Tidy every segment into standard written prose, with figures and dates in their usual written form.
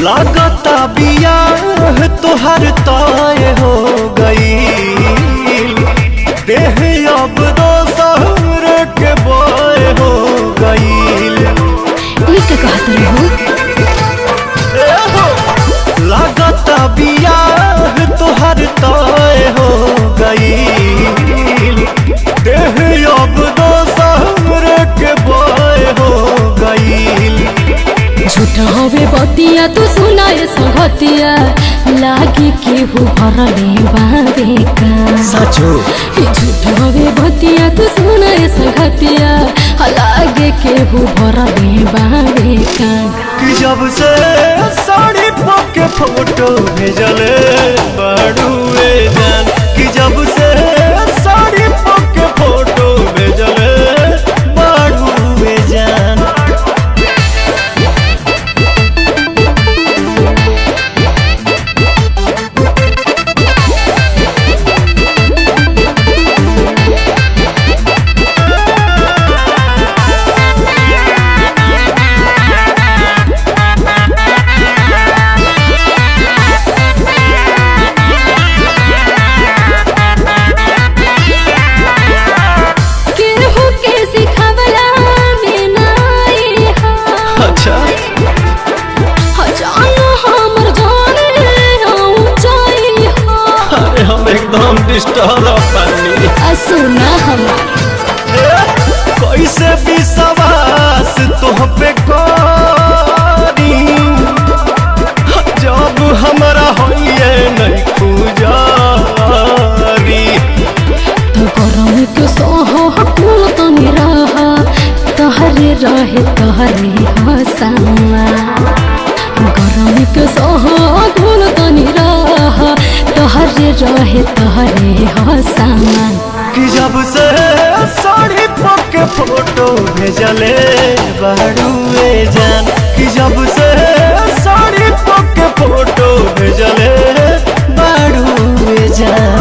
लागता बियाह तोहर तय हो गई, देह अब दोसर के बोय हो गई। लागता बियाह तोहर तय हो गई, देह अब दोसर के बोय हो गई। झूठा हवे बतिया तू सुनाए संगतिया, लागे केहू भरले बाबे का सचो। झूठा हवे बतिया तू सुनाए संगतिया, लागे केहू भरले बाबे का। कि जब से साड़ी पके फोटो भेजले बड़ुए जान, कि जब से साड़ी पके फोटो भेजले बड़ुए जान। एकदम डिस्टर्ब पानी सुना हम कैसे विश्वास तुह पे करी, जब हमरा होइए नहीं खुजारी। तो गरम के सोहो कुल तनी रहा, तहरे रहे तहरे हसावा। गरम के सोहो कुल तनी रहा, तहरे रहे तहरे हसावा। कि जब से साड़ी पके फोटो भेजले बड़ुए जान, कि जब से साड़ी पके फोटो भेजले बड़ुए जान।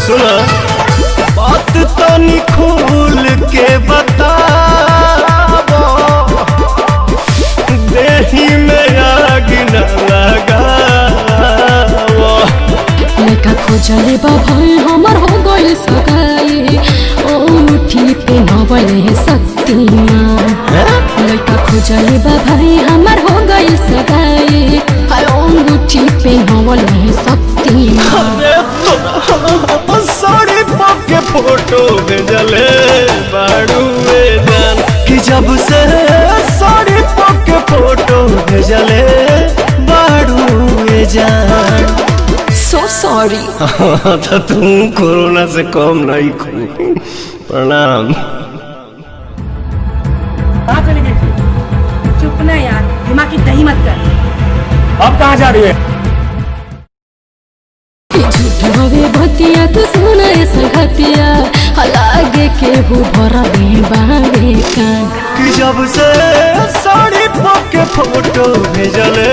सुना बात तनी खोल के बताबो, देही में आग न लगावो। लेका खोजले बा भाई हमर हो गइल सगाई, ओ मुट्ठी पे नवले शक्तियां। लेका खोजले बा भाई हमर हो गइल सगाई, ओ मुट्ठी पे नवले शक्तियां। साड़ी पके फोटो भेजले बड़ुए जान, कि जब से साड़ी पके फोटो भेजले बड़ुए जान। So sorry। तो तुम कोरोना से कम नहीं खो। प्रणाम। कहाँ चली गई थी? चुप ना यार, दिमाग की दही मत कर। अब कहाँ जा रही है? हवे भतिया तू सुनाए संगतिया, लागे केहू भरले बाबे का। कि जब से साड़ी पके फोटो भेजले